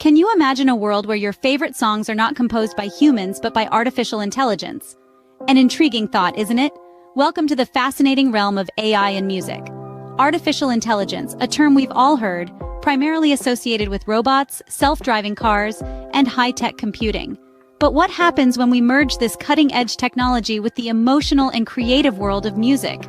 Can you imagine a world where your favorite songs are not composed by humans but by artificial intelligence? An intriguing thought, isn't it? Welcome to the fascinating realm of AI and music. Artificial intelligence, a term we've all heard, primarily associated with robots, self-driving cars, and high-tech computing. But what happens when we merge this cutting-edge technology with the emotional and creative world of music?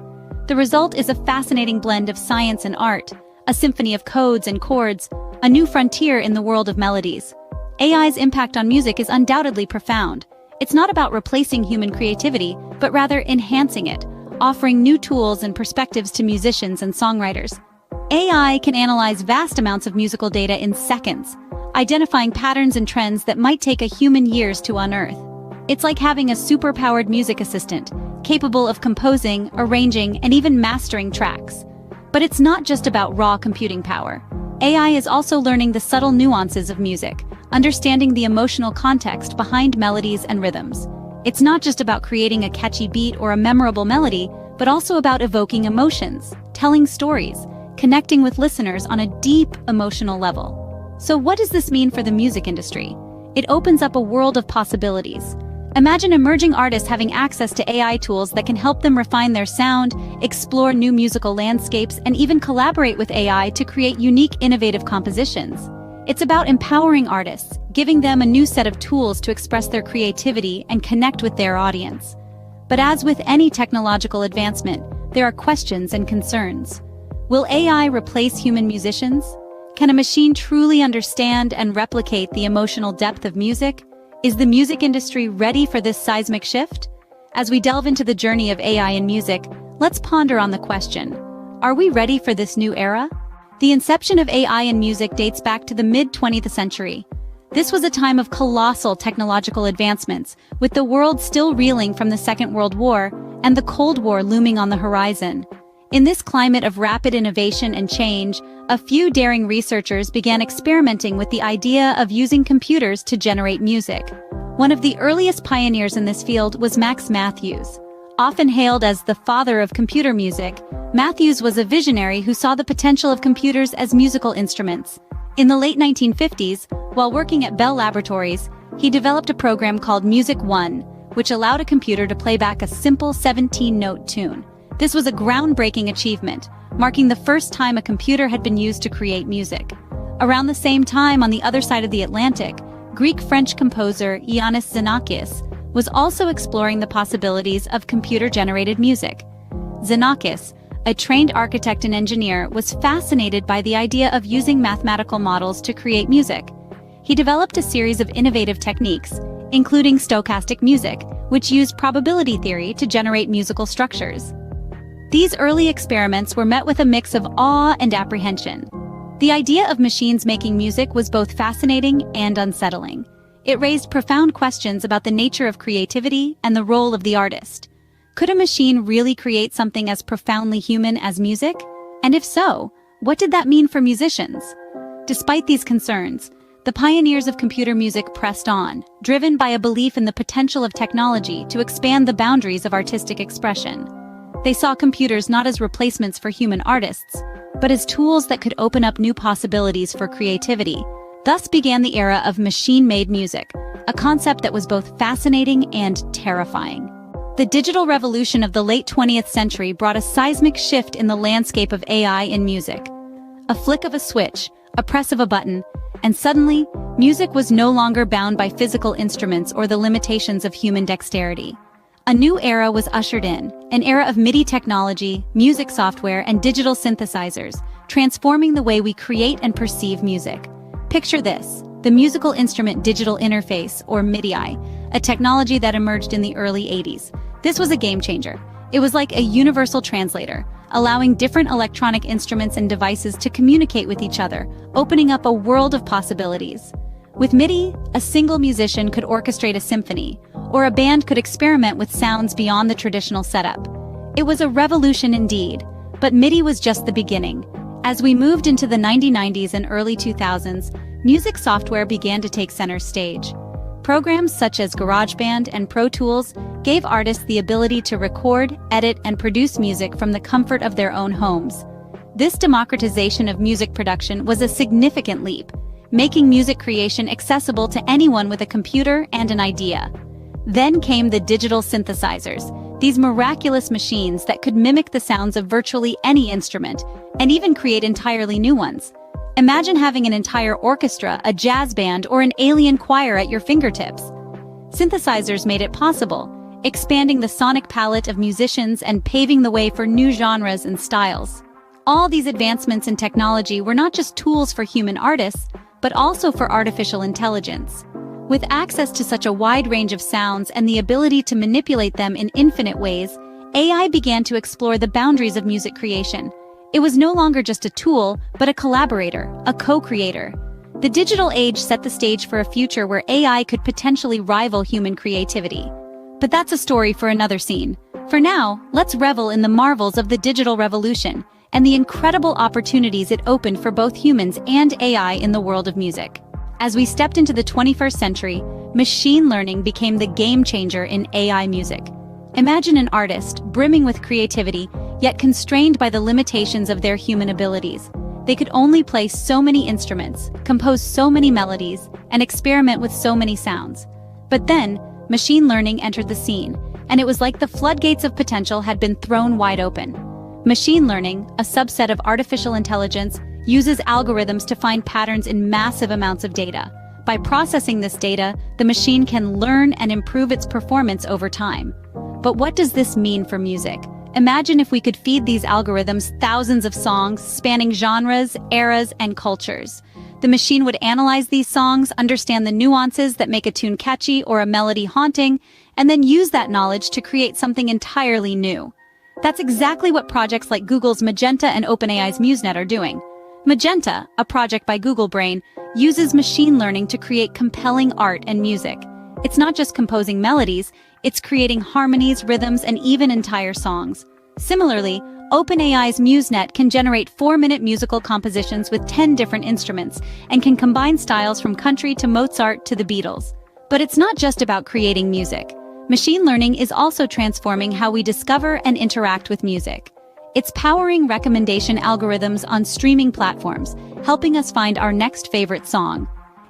The result is a fascinating blend of science and art, a symphony of codes and chords, a new frontier in the world of melodies. AI's impact on music is undoubtedly profound. It's not about replacing human creativity, but rather enhancing it, offering new tools and perspectives to musicians and songwriters. AI can analyze vast amounts of musical data in seconds, identifying patterns and trends that might take a human years to unearth. It's like having a super-powered music assistant, capable of composing, arranging, and even mastering tracks. But it's not just about raw computing power. AI is also learning the subtle nuances of music, understanding the emotional context behind melodies and rhythms. It's not just about creating a catchy beat or a memorable melody, but also about evoking emotions, telling stories, connecting with listeners on a deep emotional level. So what does this mean for the music industry? It opens up a world of possibilities. Imagine emerging artists having access to AI tools that can help them refine their sound, explore new musical landscapes, and even collaborate with AI to create unique, innovative compositions. It's about empowering artists, giving them a new set of tools to express their creativity and connect with their audience. But as with any technological advancement, there are questions and concerns. Will AI replace human musicians? Can a machine truly understand and replicate the emotional depth of music? Is the music industry ready for this seismic shift? As we delve into the journey of AI in music, let's ponder on the question: are we ready for this new era? The inception of AI in music dates back to the mid-20th century. This was a time of colossal technological advancements, with the world still reeling from the Second World War and the Cold War looming on the horizon. In this climate of rapid innovation and change, a few daring researchers began experimenting with the idea of using computers to generate music. One of the earliest pioneers in this field was Max Matthews. Often hailed as the father of computer music, Matthews was a visionary who saw the potential of computers as musical instruments. In the late 1950s, while working at Bell Laboratories, he developed a program called Music 1, which allowed a computer to play back a simple 17-note tune. This was a groundbreaking achievement, marking the first time a computer had been used to create music. Around the same time, on the other side of the Atlantic, Greek-French composer Ioannis Xenakis was also exploring the possibilities of computer-generated music. Xenakis, a trained architect and engineer, was fascinated by the idea of using mathematical models to create music. He developed a series of innovative techniques, including stochastic music, which used probability theory to generate musical structures. These early experiments were met with a mix of awe and apprehension. The idea of machines making music was both fascinating and unsettling. It raised profound questions about the nature of creativity and the role of the artist. Could a machine really create something as profoundly human as music? And if so, what did that mean for musicians? Despite these concerns, the pioneers of computer music pressed on, driven by a belief in the potential of technology to expand the boundaries of artistic expression. They saw computers not as replacements for human artists, but as tools that could open up new possibilities for creativity. Thus began the era of machine-made music, a concept that was both fascinating and terrifying. The digital revolution of the late 20th century brought a seismic shift in the landscape of AI in music. A flick of a switch, a press of a button, and suddenly, music was no longer bound by physical instruments or the limitations of human dexterity. A new era was ushered in, an era of MIDI technology, music software, and digital synthesizers, transforming the way we create and perceive music. Picture this: the musical instrument digital interface, or MIDI, a technology that emerged in the early 80s. This was a game changer. It was like a universal translator, allowing different electronic instruments and devices to communicate with each other, opening up a world of possibilities. With MIDI, a single musician could orchestrate a symphony, or a band could experiment with sounds beyond the traditional setup. It was a revolution indeed, but MIDI was just the beginning. As we moved into the 1990s and early 2000s, music software began to take center stage. Programs such as GarageBand and Pro Tools gave artists the ability to record, edit, and produce music from the comfort of their own homes. This democratization of music production was a significant leap, making music creation accessible to anyone with a computer and an idea. Then came the digital synthesizers, these miraculous machines that could mimic the sounds of virtually any instrument, and even create entirely new ones. Imagine having an entire orchestra, a jazz band, or an alien choir at your fingertips. Synthesizers made it possible, expanding the sonic palette of musicians and paving the way for new genres and styles. All these advancements in technology were not just tools for human artists, but also for artificial intelligence. With access to such a wide range of sounds and the ability to manipulate them in infinite ways, AI began to explore the boundaries of music creation. It was no longer just a tool, but a collaborator, a co-creator. The digital age set the stage for a future where AI could potentially rival human creativity. But that's a story for another scene. For now, let's revel in the marvels of the digital revolution and the incredible opportunities it opened for both humans and AI in the world of music. As we stepped into the 21st century, machine learning became the game changer in AI music. Imagine an artist brimming with creativity, yet constrained by the limitations of their human abilities. They could only play so many instruments, compose so many melodies, and experiment with so many sounds. But then, machine learning entered the scene, and it was like the floodgates of potential had been thrown wide open. Machine learning, a subset of artificial intelligence, uses algorithms to find patterns in massive amounts of data. By processing this data, the machine can learn and improve its performance over time. But what does this mean for music? Imagine if we could feed these algorithms thousands of songs spanning genres, eras, and cultures. The machine would analyze these songs, understand the nuances that make a tune catchy or a melody haunting, and then use that knowledge to create something entirely new. That's exactly what projects like Google's Magenta and OpenAI's MuseNet are doing. Magenta, a project by Google Brain, uses machine learning to create compelling art and music. It's not just composing melodies, it's creating harmonies, rhythms, and even entire songs. Similarly, OpenAI's MuseNet can generate 4-minute musical compositions with 10 different instruments and can combine styles from country to Mozart to the Beatles. But it's not just about creating music. Machine learning is also transforming how we discover and interact with music. It's powering recommendation algorithms on streaming platforms, helping us find our next favorite song.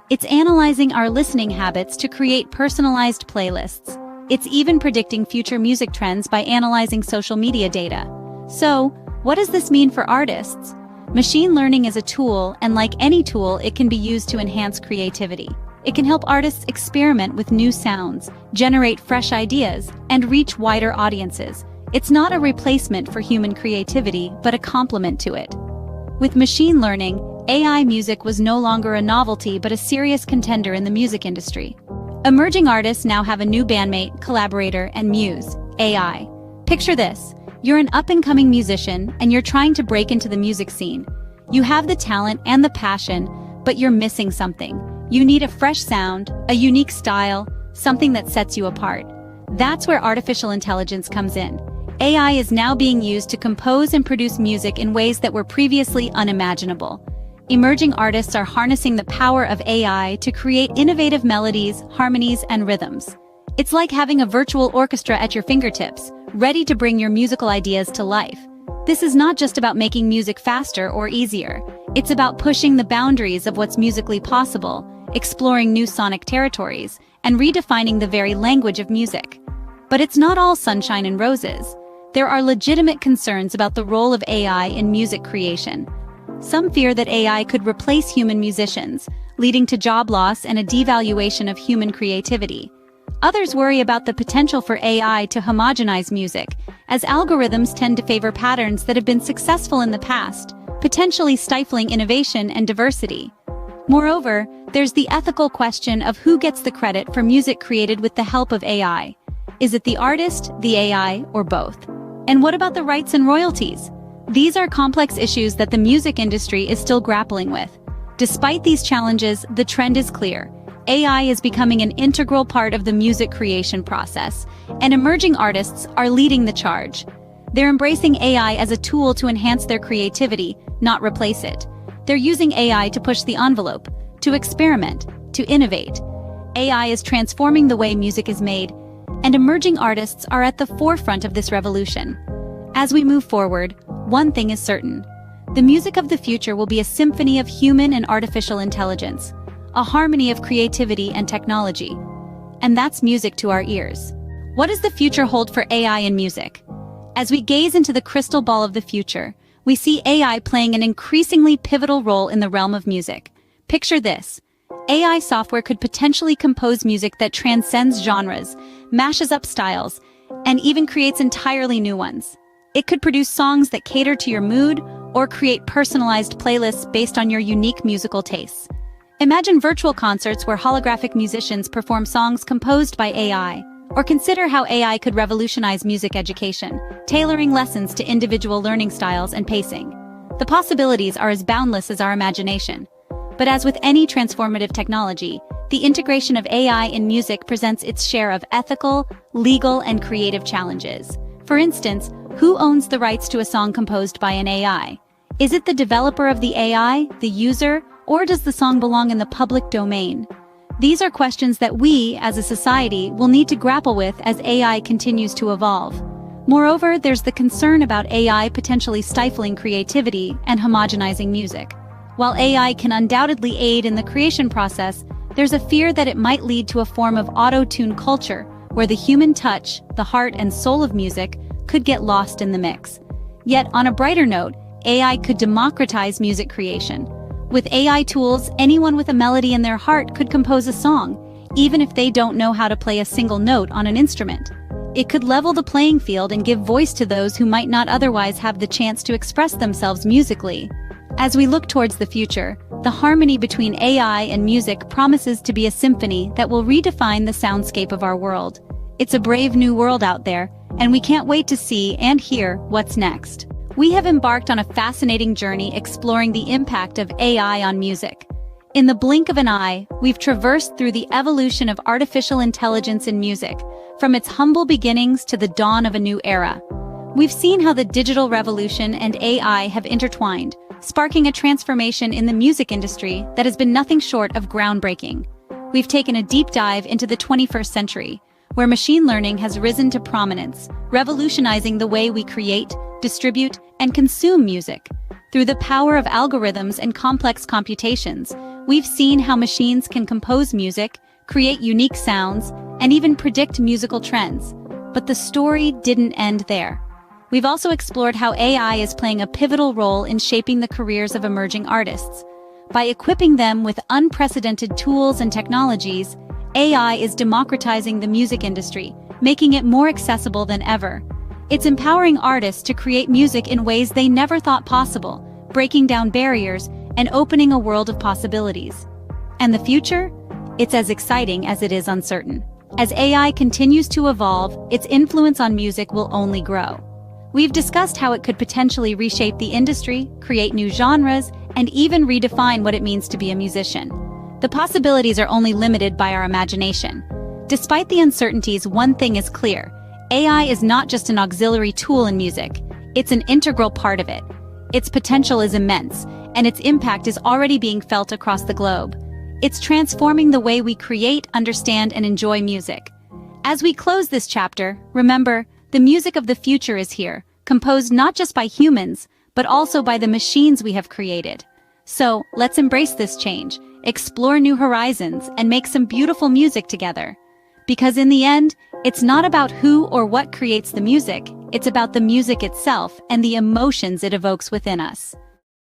It's analyzing our listening habits to create personalized playlists. It's even predicting future music trends by analyzing social media data. So, what does this mean for artists? Machine learning is a tool, and like any tool, it can be used to enhance creativity. It can help artists experiment with new sounds, generate fresh ideas, and reach wider audiences. It's not a replacement for human creativity, but a complement to it. With machine learning, AI music was no longer a novelty but a serious contender in the music industry. Emerging artists now have a new bandmate, collaborator, and muse, AI. Picture this. You're an up-and-coming musician, and you're trying to break into the music scene. You have the talent and the passion, but you're missing something. You need a fresh sound, a unique style, something that sets you apart. That's where artificial intelligence comes in. AI is now being used to compose and produce music in ways that were previously unimaginable. Emerging artists are harnessing the power of AI to create innovative melodies, harmonies, and rhythms. It's like having a virtual orchestra at your fingertips, ready to bring your musical ideas to life. This is not just about making music faster or easier. It's about pushing the boundaries of what's musically possible, exploring new sonic territories, and redefining the very language of music. But it's not all sunshine and roses. There are legitimate concerns about the role of AI in music creation. Some fear that AI could replace human musicians, leading to job loss and a devaluation of human creativity. Others worry about the potential for AI to homogenize music, as algorithms tend to favor patterns that have been successful in the past, potentially stifling innovation and diversity. Moreover, there's the ethical question of who gets the credit for music created with the help of AI. Is it the artist, the AI, or both? And what about the rights and royalties? These are complex issues that the music industry is still grappling with. Despite these challenges, the trend is clear. AI is becoming an integral part of the music creation process, and emerging artists are leading the charge. They're embracing AI as a tool to enhance their creativity, not replace it. They're using AI to push the envelope, to experiment, to innovate. AI is transforming the way music is made, and emerging artists are at the forefront of this revolution. As we move forward, one thing is certain. The music of the future will be a symphony of human and artificial intelligence. a harmony of creativity and technology. And that's music to our ears. What does the future hold for AI in music? As we gaze into the crystal ball of the future, we see AI playing an increasingly pivotal role in the realm of music. Picture this. AI software could potentially compose music that transcends genres, mashes up styles, and even creates entirely new ones. It could produce songs that cater to your mood or create personalized playlists based on your unique musical tastes. Imagine virtual concerts where holographic musicians perform songs composed by AI. Or consider how AI could revolutionize music education, tailoring lessons to individual learning styles and pacing. The possibilities are as boundless as our imagination. But as with any transformative technology, the integration of AI in music presents its share of ethical, legal, and creative challenges. For instance, who owns the rights to a song composed by an AI? Is it the developer of the AI, the user, or does the song belong in the public domain? These are questions that we, as a society, will need to grapple with as AI continues to evolve. Moreover, there's the concern about AI potentially stifling creativity and homogenizing music. While AI can undoubtedly aid in the creation process, there's a fear that it might lead to a form of auto-tune culture, where the human touch, the heart and soul of music, could get lost in the mix. Yet, on a brighter note, AI could democratize music creation. With AI tools, anyone with a melody in their heart could compose a song, even if they don't know how to play a single note on an instrument. It could level the playing field and give voice to those who might not otherwise have the chance to express themselves musically. As we look towards the future, the harmony between AI and music promises to be a symphony that will redefine the soundscape of our world. It's a brave new world out there, and we can't wait to see and hear what's next. We have embarked on a fascinating journey exploring the impact of AI on music. In the blink of an eye, we've traversed through the evolution of artificial intelligence in music, from its humble beginnings to the dawn of a new era. We've seen how the digital revolution and AI have intertwined, sparking a transformation in the music industry that has been nothing short of groundbreaking. We've taken a deep dive into the 21st century, where machine learning has risen to prominence, revolutionizing the way we create, distribute, and consume music. Through the power of algorithms and complex computations, we've seen how machines can compose music, create unique sounds, and even predict musical trends. But the story didn't end there. We've also explored how AI is playing a pivotal role in shaping the careers of emerging artists. By equipping them with unprecedented tools and technologies, AI is democratizing the music industry, making it more accessible than ever. It's empowering artists to create music in ways they never thought possible, breaking down barriers and opening a world of possibilities. And the future? It's as exciting as it is uncertain. As AI continues to evolve, its influence on music will only grow. We've discussed how it could potentially reshape the industry, create new genres, and even redefine what it means to be a musician. The possibilities are only limited by our imagination. Despite the uncertainties, one thing is clear. AI is not just an auxiliary tool in music, it's an integral part of it. Its potential is immense, and its impact is already being felt across the globe. It's transforming the way we create, understand, and enjoy music. As we close this chapter, remember, the music of the future is here, composed not just by humans, but also by the machines we have created. So, let's embrace this change, explore new horizons, and make some beautiful music together. Because in the end, it's not about who or what creates the music, it's about the music itself and the emotions it evokes within us.